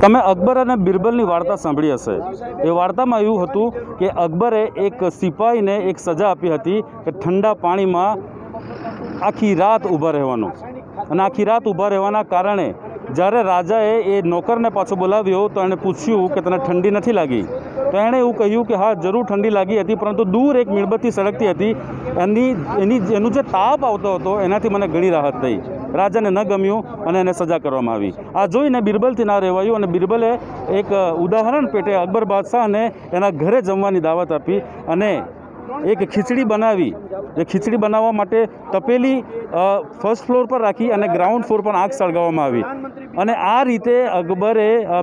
તમે અકબર અને બિરબલની વાર્તા સાંભળી હશે। એ વાર્તામાં એવું હતું કે અકબરે એક સિપાહીને એક સજા આપી હતી કે ઠંડા પાણીમાં આખી રાત ઊભા રહેવાનું, અને આખી રાત ઊભા રહેવાના કારણે જ્યારે રાજાએ એ નોકરને પાછો બોલાવ્યો તો એણે પૂછ્યું કે તને ઠંડી નથી લાગી? તો એણે એવું કહ્યું કે હા જરૂર ઠંડી લાગી હતી, પરંતુ દૂર એક મીણબત્તી સળગતી હતી, એનું જે તાપ આવતો હતો એનાથી મને ઘણી રાહત થઈ। રાજાને ન ગમ્યું અને એને સજા કરવામાં આવી। આ જોઈને બિરબલથી ના રહેવાયું અને બિરબલે એક ઉદાહરણ પેટે અકબર બાદશાહને એના ઘરે જમવાની દાવત આપી અને એક ખીચડી બનાવી। એ ખીચડી બનાવવા માટે તપેલી ફર્સ્ટ ફ્લોર પર રાખી અને ગ્રાઉન્ડ ફ્લોર પર આગ સળગાવવામાં આવી, અને આ રીતે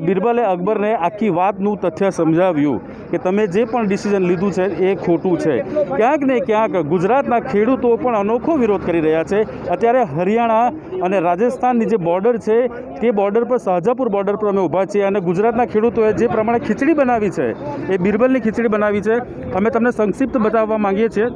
બિરબલે અકબરને આખી વાતનું તથ્ય સમજાવ્યું કે તમે જે પણ ડિસિઝન લીધું છે એ ખોટું છે। ક્યાંક ને ક્યાંક ગુજરાતના ખેડૂતો પણ અનોખો વિરોધ કરી રહ્યા છે। અત્યારે હરિયાણા અને રાજસ્થાનની જે બોર્ડર છે તે બોર્ડર પર શાહજહાંપુર બોર્ડર પર અમે ઊભા છીએ, અને ગુજરાતના ખેડૂતોએ જે પ્રમાણે ખીચડી બનાવી છે એ બિરબલની ખીચડી બનાવી છે। અમે તમને સંક્ષિપ્ત બતાવવા માંગીએ છીએ।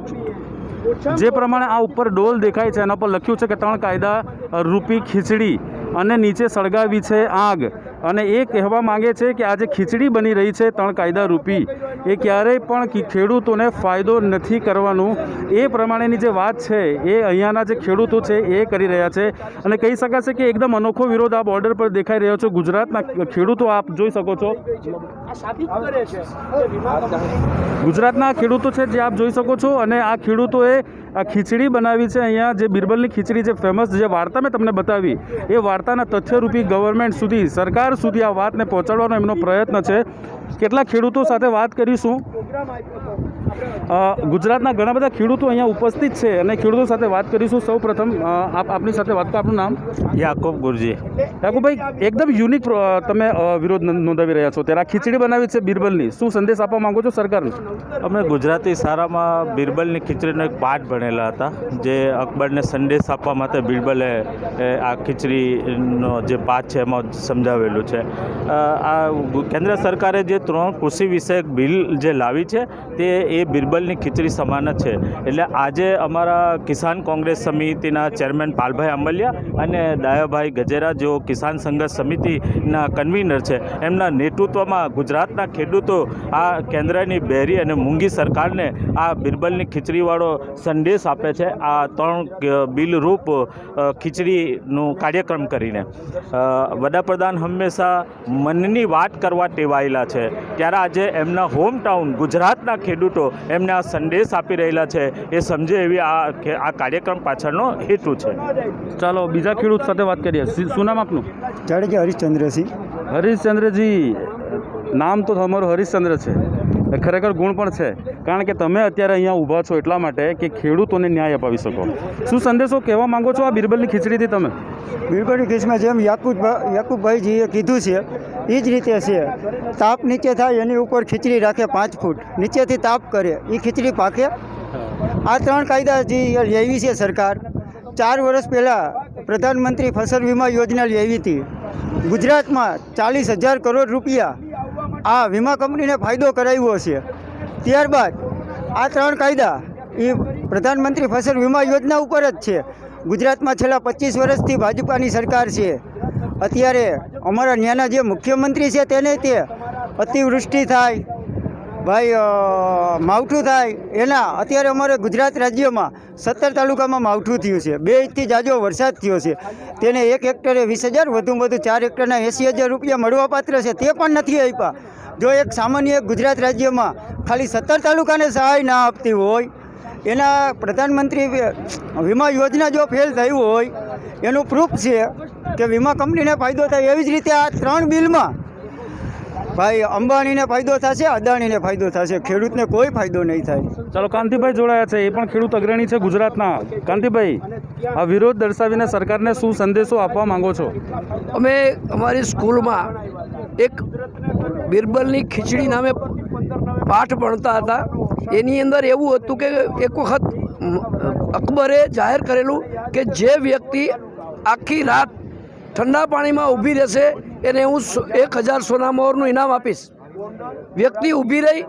જે પ્રમાણે આ ઉપર ડોલ દેખાય છે એના પર લખ્યું છે કે 3 કાયદા રૂપી ખીચડી, અને નીચે સળગાવી છે આગ, અને એ કહેવા માંગે છે કે આ જે ખીચડી બની રહી છે 3 કાયદા રૂપી, એ ક્યારેય પણ ખેડૂતોને ફાયદો નથી કરવાનું, એ પ્રમાણેની જે વાત છે એ અહીંયાના જે ખેડૂતો છે એ કરી રહ્યા છે। અને કહી શકાશે કે એકદમ અનોખો વિરોધ આ બોર્ડર પર દેખાઈ રહ્યો છે। ગુજરાતના ખેડૂતો આપ જોઈ શકો છો, ગુજરાતના ખેડૂતો છે જે આપ જોઈ શકો છો, અને આ ખેડૂતોએ આ ખીચડી બનાવી છે અહીંયા। જે બિરબલની ખીચડી જે ફેમસ જે વાર્તા મેં તમને બતાવી એ વાર્તાના તથ્યરૂપી ગવર્મેન્ટ સુધી, સરકાર સુધી આ વાતને પહોંચાડવાનો એમનો પ્રયત્ન છે। કેટલાક ખેડૂતો સાથે વાત કરીશું। ગુજરાતના ઘણા બધા ખેડૂતો અહીંયા ઉપસ્થિત છે અને ખેડૂતો સાથે વાત કરીશું। સૌ પ્રથમ આપની સાથે વાત કરો, આપનું નામ? યાકુબ ગુરજી। યાકુબભાઈ, એકદમ યુનિક તમે વિરોધ નોંધાવી રહ્યા છો, ત્યારે આ ખીચડી બનાવી છે બિરબલની, શું સંદેશ આપવા માંગો છો સરકારને? અમે ગુજરાતી શાળામાં બિરબલની ખીચડીનો એક પાઠ ભણેલા હતા, જે અકબરને સંદેશ આપવા માટે બિરબલે આ ખીચડીનો જે પાઠ છે એમાં સમજાવેલું છે। આ કેન્દ્ર સરકારે જે 3 કૃષિ વિષયક બિલ જે લાવી છે તે એ બિરબલની ખીચડી સમાન જ છે। એટલે આજે અમારા કિસાન કોંગ્રેસ સમિતિના ચેરમેન પાલભાઈ આંબલિયા અને દાયાભાઈ ગજેરા, જેઓ કિસાન સંઘર્ષ સમિતિના કન્વીનર છે, એમના નેતૃત્વમાં ગુજરાતના ખેડૂતો આ કેન્દ્રની બેરી અને મૂંગી સરકારને આ બિરબલની ખીચડીવાળો સંદેશ આપે છે, આ 3 બિલરૂપ ખીચડીનું કાર્યક્રમ કરીને। વડાપ્રધાન હંમેશા મનની વાત કરવા ટેવાયેલા છે, ત્યારે આજે એમના હોમટાઉન ગુજરાતના ખેડૂતો એમને આ સંદેશ આપી રહેલા છે, એ સમજે એવી આ કાર્યક્રમ પાછળનો હેતુ છે। ચાલો બીજા ખેડૂત સાથે વાત કરીએ। શું નામ આપનું? જાડેજા હરીશચંદ્રસિંહ। હરીશચંદ્રજી, નામ તો તમારું હરીશચંદ્ર છે, ખરેખર ગુણ પણ છે, કારણ કે તમે અત્યારે અહીંયા ઊભા છો એટલા માટે કે ખેડૂતોને ન્યાય અપાવી શકો। શું સંદેશો કહેવા માંગો છો આ બિરબલની ખીચડીથી તમે? બિરબલની ખીચડીમાં જેમ યાકુબભાઈજીએ કીધું છે એ જ રીતે છે। તાપ નીચે થાય એની ઉપર ખીચડી રાખે 5 ફૂટ નીચેથી તાપ કરે, એ ખીચડી પાકે। આ 3 કાયદા જે લેવી છે સરકાર, 4 વર્ષ પહેલાં પ્રધાનમંત્રી ફસલ વીમા યોજના લેવી હતી। ગુજરાતમાં 40,000 કરોડ રૂપિયા આ વીમા કંપનીને ફાયદો કરાવ્યો છે। ત્યારબાદ આ 3 કાયદા એ પ્રધાનમંત્રી ફસલ વીમા યોજના ઉપર જ છે। ગુજરાતમાં છેલ્લા 25 વર્ષથી ભાજપાની સરકાર છે। અત્યારે અમારા ત્યાંના જે મુખ્યમંત્રી છે તેને તે અતિવૃષ્ટિ થાય, ભાઈ માવઠું થાય, એના અત્યારે અમારે ગુજરાત રાજ્યમાં 17 તાલુકામાં માવઠું થયું છે, 2 ઇંચથી જાજો વરસાદ થયો છે, તેને 1 હેક્ટરે 20,000, વધુમાં વધુ 4 હેક્ટરના 80,000 રૂપિયા મળવાપાત્ર છે, તે પણ નથી આપ્યા। જો એક સામાન્ય ગુજરાત રાજ્યમાં ખાલી 17 તાલુકાને સહાય ના આપતી હોય, એના પ્રધાનમંત્રી વીમા યોજના જો ફેલ થઈ હોય એનું પ્રૂફ છે કે વીમા કંપનીને ફાયદો થાય। એવી જ રીતે આ 3 બિલમાં ભાઈ અંબાણીને ફાયદો થશે, અદાણીને ફાયદો થશે, ખેડૂતને કોઈ ફાયદો નહીં થાય। ચાલો, કાંતિભાઈ જોડાયા છે, એ પણ ખેડૂત અગ્રણી છે ગુજરાતના। કાંતિભાઈ, આ વિરોધ દર્શાવીને સરકારને શું સંદેશો આપવા માંગો છો? અમે અમારી સ્કૂલમાં એક બિરબલની ખીચડી નામે પાઠ ભણતા હતા। એની અંદર એવું હતું કે એક વખત અકબરે જાહેર કરેલું કે જે વ્યક્તિ આખી રાત ઠંડા પાણીમાં ઊભી રહેશે એને હું 1,000 સોના મોહરનું ઇનામ આપીશ। વ્યક્તિ ઊભી રહી,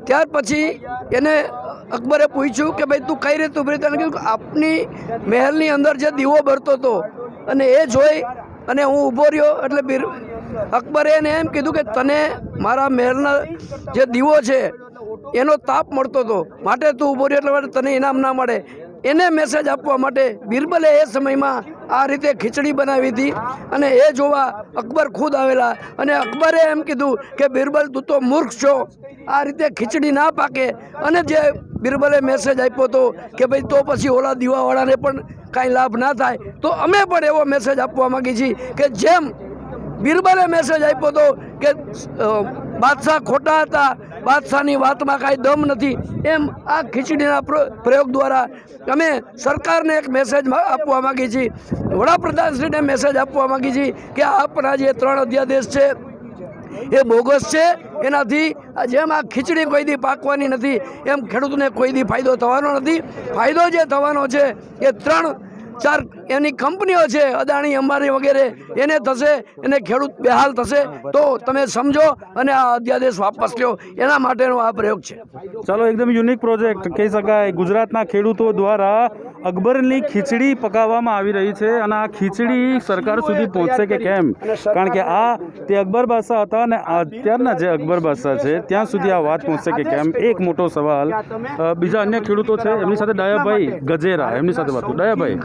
ત્યાર પછી એને અકબરે પૂછ્યું કે ભાઈ તું કઈ રીતે ઉભરી? તેને કીધું કે આપની મહેલની અંદર જે દીવો બળતો હતો અને એ જોઈ અને હું ઊભો રહ્યો એટલે અકબરે એને એમ કીધું કે તને મારા મહેલના જે દીવો છે એનો તાપ મળતો હતો માટે તું ઊભો રહ્યો એટલે માટે તને ઇનામ ના મળે. એને મેસેજ આપવા માટે બિરબલે એ સમયમાં આ રીતે ખીચડી બનાવી હતી અને એ જોવા અકબર ખુદ આવેલા અને અકબરે એમ કીધું કે બિરબલ તું તો મૂર્ખ છો, આ રીતે ખીચડી ના પાકે. અને જે બિરબલે મેસેજ આપ્યો હતો કે ભાઈ તો પછી ઓલા દીવાવાળાને પણ કાંઈ લાભ ના થાય, તો અમે પણ એવો મેસેજ આપવા માગીએ છીએ કે જેમ બિરબલે મેસેજ આપ્યો હતો કે બાદશાહ ખોટા હતા, બાદશાહની વાતમાં કાંઈ દમ નથી, એમ આ ખીચડીના પ્રયોગ દ્વારા અમે સરકારને એક મેસેજ આપવા માગીએ છીએ, વડાપ્રધાનશ્રીને મેસેજ આપવા માગીએ છીએ કે આપણા જે 3 અધ્યાદેશ છે એ બોગસ છે. એનાથી જેમ આ ખીચડી કોઈ દી પાકવાની નથી એમ ખેડૂતને કોઈ દી ફાયદો થવાનો નથી. ફાયદો જે થવાનો છે એ 3-4 એની કંપનીઓ છે, અદાણી અંબાણી વગેરે, એને થશે, એને ખેડૂત બેહાલ થશે. તો તમે સમજો અને આ અધ્યાદેશ વાપસ લ્યો, એના માટેનો આ પ્રયોગ છે. ચાલો, એકદમ યુનિક પ્રોજેક્ટ કહી શકાય. ગુજરાતના ખેડૂતો દ્વારા અકબરની ખીચડી પકાવવામાં આવી રહી છે અને આ ખીચડી સરકાર સુધી પહોંચશે કે કેમ? કારણ કે આ તે અકબર બાદશાહ હતા અને અત્યારના જે અકબર બાદશાહ છે ત્યાં સુધી આ વાત પહોંચશે કે કેમ? એક મોટો સવાલ. બીજા અન્ય ખેડૂતો છે, એમની સાથે ડાયાભાઈ ગજેરા, એમની સાથે વાત કરું. ડાયાભાઈ,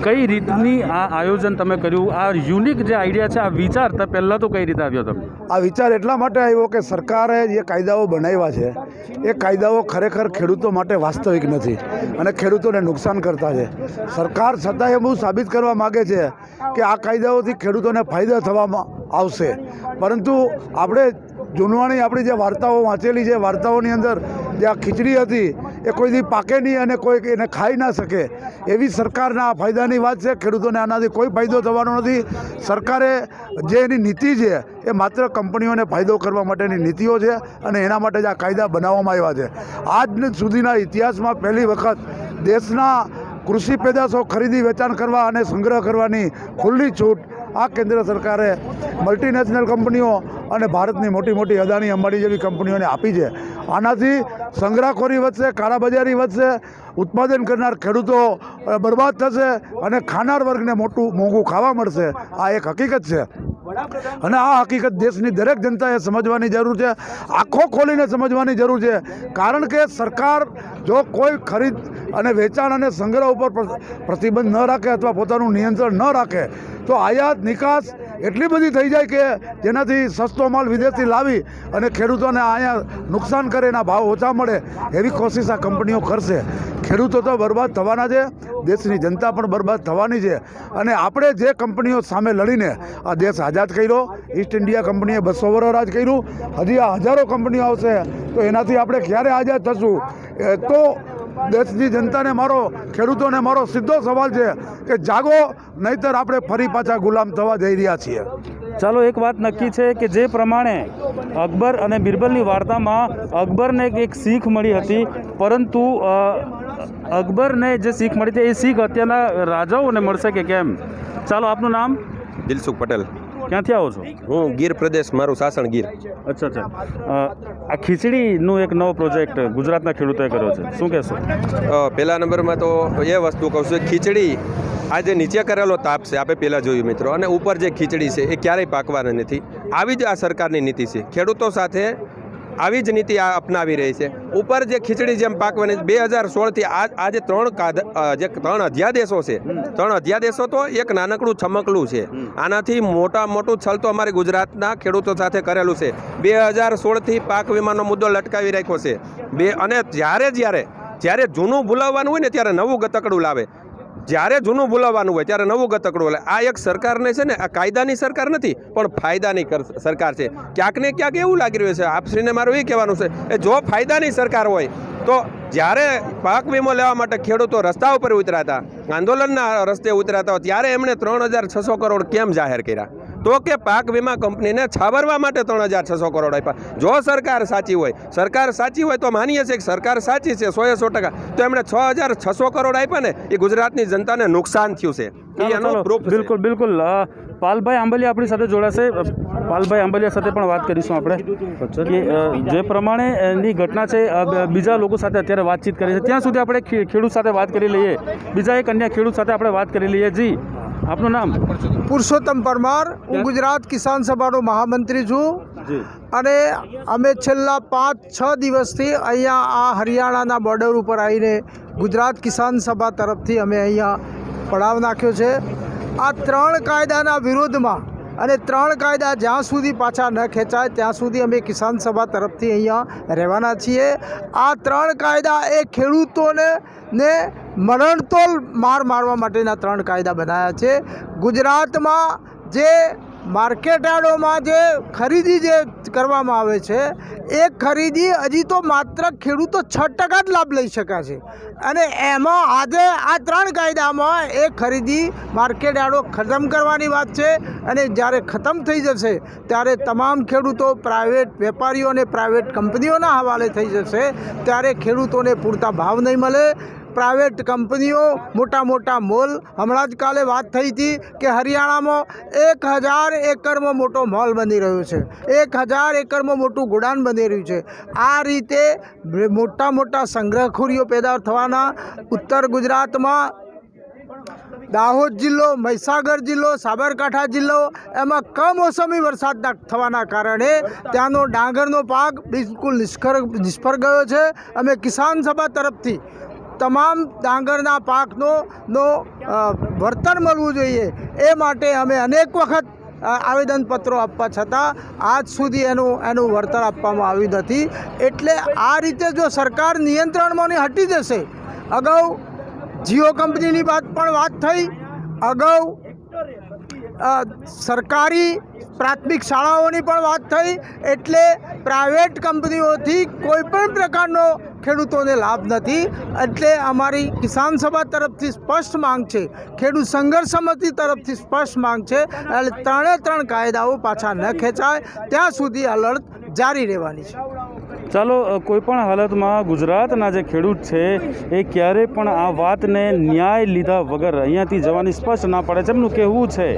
કઈ રીતની આ આયોજન તમે કર્યું? આ યુનિક જે આઈડિયા છે, આ વિચાર પહેલાં તો કઈ રીતે આવ્યો તમને? આ વિચાર એટલા માટે આવ્યો કે સરકારે જે કાયદાઓ બનાવ્યા છે એ કાયદાઓ ખરેખર ખેડૂતો માટે વાસ્તવિક નથી અને ખેડૂતોને નુકસાન કરતા છે. સરકાર છતાં એવું સાબિત કરવા માગે છે કે આ કાયદાઓથી ખેડૂતોને ફાયદા થવામાં આવશે, પરંતુ આપણે જૂનવાણી આપણી જે વાર્તાઓ વાંચેલી છે, વાર્તાઓની અંદર જે આ ખીચડી હતી એ કોઈ દી પાકે નહીં અને કોઈ એને ખાઈ ના શકે, એવી સરકારના આ ફાયદાની વાત છે. ખેડૂતોને આનાથી કોઈ ફાયદો થવાનો નથી. સરકારે જે એની નીતિ છે એ માત્ર કંપનીઓને ફાયદો કરવા માટેની નીતિઓ છે અને એના માટે જ આ કાયદા બનાવવામાં આવ્યા છે. આજ સુધીના ઇતિહાસમાં પહેલી વખત દેશના કૃષિ પેદાશો ખરીદી વેચાણ કરવા અને સંગ્રહ કરવાની ખુલ્લી છૂટ આ કેન્દ્ર સરકારે મલ્ટીનેશનલ કંપનીઓ અને ભારતની મોટી મોટી અદાણી અંબાણી જેવી કંપનીઓને આપી છે. આનાથી સંગ્રહખોરી વધશે, કાળાબજારી વધશે, ઉત્પાદન કરનાર ખેડૂતો બરબાદ થશે અને ખાનાર વર્ગને મોંઘું ખાવા મળશે. આ એક હકીકત છે અને આ હકીકત દેશની દરેક જનતાએ સમજવાની જરૂર છે, આંખો ખોલીને સમજવાની જરૂર છે. કારણ કે સરકાર જો કોઈ ખરીદ અને વેચાણ અને સંગ્રહ ઉપર પ્રતિબંધ ન રાખે અથવા પોતાનું નિયંત્રણ ન રાખે તો આયાત નિકાસ એટલી બધી થઈ જાય કે જેનાથી સસ્તો માલ વિદેશથી લાવી અને ખેડૂતોને અહીંયા નુકસાન કરે, એના ભાવ ઓછા મળે એવી કોશિશ આ કંપનીઓ કરશે. ખેડૂતો તો બરબાદ થવાના છે, દેશની જનતા પણ બરબાદ થવાની છે. અને આપણે જે કંપનીઓ સામે લડીને આ દેશ આઝાદ કર્યો, ઈસ્ટ ઇન્ડિયા કંપનીએ 200 વર્ષ રાજ કર્યું, હજી આ હજારો કંપનીઓ આવશે, તો એનાથી આપણે ક્યારે આઝાદ થશું? તો દેશની જનતાને, ખેડૂતોને મારો સીધો સવાલ છે કે જાગો, નહીંતર આપણે ફરી પાછા ગુલામ થવા જઈ રહ્યા છીએ. ચાલો, એક વાત નક્કી છે કે જે પ્રમાણે અકબર અને બિરબલની વાર્તામાં અકબરને એક શીખ મળી હતી, પરંતુ અકબરને જે શીખ મળી હતી એ શીખ અત્યારના રાજાઓને મળશે કે કેમ? ચાલો, આપનું નામ? દિલસુખ પટેલ. ક્યાંથી આવો છો? હું ગીર પ્રદેશ, મારું સાસણ ગીર. અચ્છા. આ ખીચડીનું એક નવો પ્રોજેક્ટ ગુજરાતના ખેડૂતોએ કર્યો છે, શું કહેશો? પહેલા નંબરમાં તો એ વસ્તુ કહું છું, ખીચડી આ જે નીચે કરેલો તાપ છે, આપણે પહેલાં જોયું મિત્રો, અને ઉપર જે ખીચડી છે એ ક્યારેય પાકવાની નથી. આવી જ આ સરકારની નીતિ છે. ખેડૂતો સાથે આવી જ નીતિ આ અપનાવી રહી છે. ઉપર જે ખીચડી જેમ પાકવાની 2016થી આ જે 3 અધ્યાદેશો છે, 3 અધ્યાદેશો તો એક નાનકડું છમકલું છે. આનાથી મોટું છલ તો અમારે ગુજરાતના ખેડૂતો સાથે કરેલું છે. 2016થી પાક વીમાનો મુદ્દો લટકાવી રાખ્યો છે. અને જ્યારે જૂનું ભૂલાવવાનું હોય ને ત્યારે નવું ગતકડું લાવે, જ્યારે જૂનું ભૂલાવવાનું હોય ત્યારે નવું ગતકડું લે. આ એક સરકારને છે ને, આ કાયદાની સરકાર નથી પણ ફાયદાની સરકાર છે. ક્યાંક ને ક્યાંક એવું લાગી રહ્યું છે. આપશ્રીને મારું એ કહેવાનું છે કે જો ફાયદાની સરકાર હોય તો જ્યારે પાક વીમો લેવા માટે ખેડૂતો રસ્તા ઉપર ઉતરાતા, આંદોલનના રસ્તે ઉતરાતા હોય, ત્યારે એમણે 3,600 કરોડ કેમ જાહેર કર્યા? તો કે પાક વીમા કંપનીને છાવરવા માટે 3,600 કરોડ આપ્યા. જો સરકાર સાચી હોય તો માનીએ છીએ કે સરકાર સાચી છે 100%, તો એમણે 6,600 કરોડ આપ્યા ને, એ ગુજરાતની જનતાને નુકસાન થયું છે. બિલકુલ. પાલભાઈ આંબલિયા આપણી સાથે જોડાશે. પાલભાઈ આંબલિયા સાથે પણ વાત કરીશું આપણે કે જે પ્રમાણે ની ઘટના છે બીજા લોકો સાથે અત્યારે વાતચીત કરી છે ત્યાં સુધી આપણે ખેડૂત સાથે વાત કરી લઈએ. બીજા એક અન્ય ખેડૂત સાથે આપણે વાત કરી લઈએ. જી, આપનું નામ? પુરુષોત્તમ પરમાર. હું ગુજરાત કિસાન સભાનો મહામંત્રી છું અને અમે છેલ્લા 5-6 દિવસથી અહીંયા આ હરિયાણાના બોર્ડર ઉપર આવીને ગુજરાત કિસાન સભા તરફથી અમે અહીંયા પડાવ નાખ્યો છે. આ 3 કાયદાના વિરોધમાં અને 3 કાયદા જ્યાં સુધી પાછા ન ખેંચાય ત્યાં સુધી અમે કિસાન સભા તરફથી અહીંયા રહેવાના છીએ. આ 3 કાયદા એ ખેડૂતોને મરણતોલ માર મારવા માટેના 3 કાયદા બનાવ્યા છે. ગુજરાતમાં જે માર્કેટ યાર્ડોમાં જે ખરીદી જે કરવામાં આવે છે એ ખરીદી હજી તો માત્ર ખેડૂતો 6% જ લાભ લઈ શક્યા છે અને એમાં આજે આ 3 કાયદામાં એ ખરીદી માર્કેટ યાર્ડો ખતમ કરવાની વાત છે અને જ્યારે ખતમ થઈ જશે ત્યારે તમામ ખેડૂતો પ્રાઇવેટ વેપારીઓ અને પ્રાઇવેટ કંપનીઓના હવાલે થઈ જશે. ત્યારે ખેડૂતોને પૂરતા ભાવ નહીં મળે. પ્રાઇવેટ કંપનીઓ મોટા મોલ, હમણાં જ કાલે વાત થઈ હતી કે હરિયાણામાં 1000 એકરમાં મોટો મોલ બની રહ્યો છે, 1000 એકરમાં મોટું ગોડાઉન બની રહ્યું છે. આ રીતે મોટા સંગ્રહખોરીઓ પેદા થવાના. ઉત્તર ગુજરાતમાં દાહોદ જિલ્લો, મહીસાગર જિલ્લો, સાબરકાંઠા જિલ્લો એમાં કમોસમી વરસાદ થવાના કારણે ત્યાંનો ડાંગરનો પાક બિલકુલ નિષ્ફળ ગયો છે. અમે કિસાન સભા તરફથી તમામ ડાંગરના પાકનો વળતર મળવું જોઈએ એ માટે અમે અનેક વખત આવેદનપત્રો આપવા છતાં આજ સુધી એનું વળતર આપવામાં આવ્યું નથી. એટલે આ રીતે જો સરકાર નિયંત્રણમાં હટી જશે, અગાઉ જીઓ કંપનીની પણ વાત થઈ, અગાઉ સરકારી પ્રાથમિક શાળાઓની પણ વાત થઈ. એટલે પ્રાઇવેટ કંપનીઓથી કોઈ પણ પ્રકારનો ખેડૂતોને લાભ નથી. એટલે અમારી કિસાન સભા તરફથી સ્પષ્ટ માંગ છે, ખેડૂત સંઘર્ષ સમિતિ તરફથી સ્પષ્ટ માંગ છે, એટલે 3 કાયદાઓ પાછા ન ખેંચાય ત્યાં સુધી આ લડત જારી રહેવાની છે. ચાલો, કોઈ પણ હાલતમાં ગુજરાતના જે ખેડૂત છે એ ક્યારેય પણ આ વાતને ન્યાય લીધા વગર અહીંયાથી જવાની સ્પષ્ટ ના પડે છે. એમનું કહેવું છે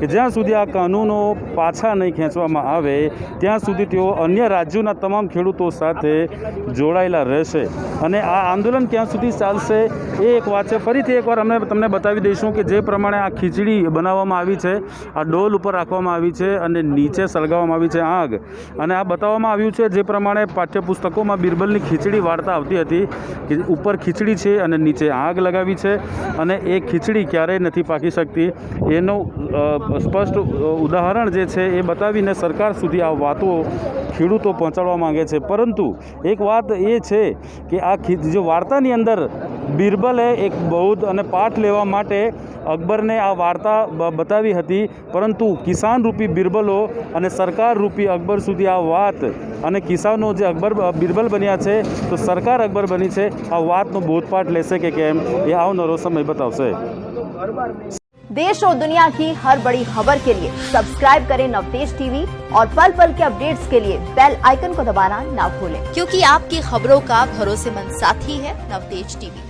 કે જ્યાં સુધી આ કાનૂનો પાછા નહીં ખેંચવામાં આવે ત્યાં સુધી તેઓ અન્ય રાજ્યોના તમામ ખેડૂતો સાથે જોડાયેલા રહેશે અને આ આંદોલન ક્યાં સુધી ચાલશે એ એક વાત છે. ફરીથી એકવાર અમે તમને બતાવી દઈશું કે જે પ્રમાણે આ ખીચડી બનાવવામાં આવી છે, આ ડોલ ઉપર રાખવામાં આવી છે અને નીચે સળગાવવામાં આવી છે આગ. અને આ બતાવવામાં આવ્યું છે જે પ્રમાણે પાઠ્યપુસ્તકોમાં બિરબલની ખીચડી વાર્તા આવતી હતી કે ઉપર ખીચડી છે અને નીચે આગ લગાવી છે અને એ ખીચડી ક્યારેય નથી પાકી શકતી. એનું સ્પષ્ટ ઉદાહરણ જે છે એ બતાવીને સરકાર સુધી આ વાતો ખેડૂતો પહોંચાડવા માંગે છે. પરંતુ એક વાત એ છે કે આ જો વાર્તાની અંદર બિરબલે એક બૌદ્ધ અને પાઠ લેવા માટે અકબરને આ વાર્તા બતાવી હતી, પરંતુ કિસાન રૂપી બિરબલો અને સરકાર રૂપી અકબર સુધી આ વાત અને કિસાનો જે બિરબલ બન્યા છે તો સરકાર અકબર બની છે, આ વાતનો બોધપાઠ લેશે કે કેમ એ આવનારો સમય બતાવશે. देश और दुनिया की हर बड़ी खबर के लिए सब्सक्राइब करें नवतेज टीवी और पल पल के अपडेट्स के लिए बेल आइकन को दबाना ना भूलें, क्योंकि आपकी खबरों का भरोसेमंद साथी है नवतेज टीवी।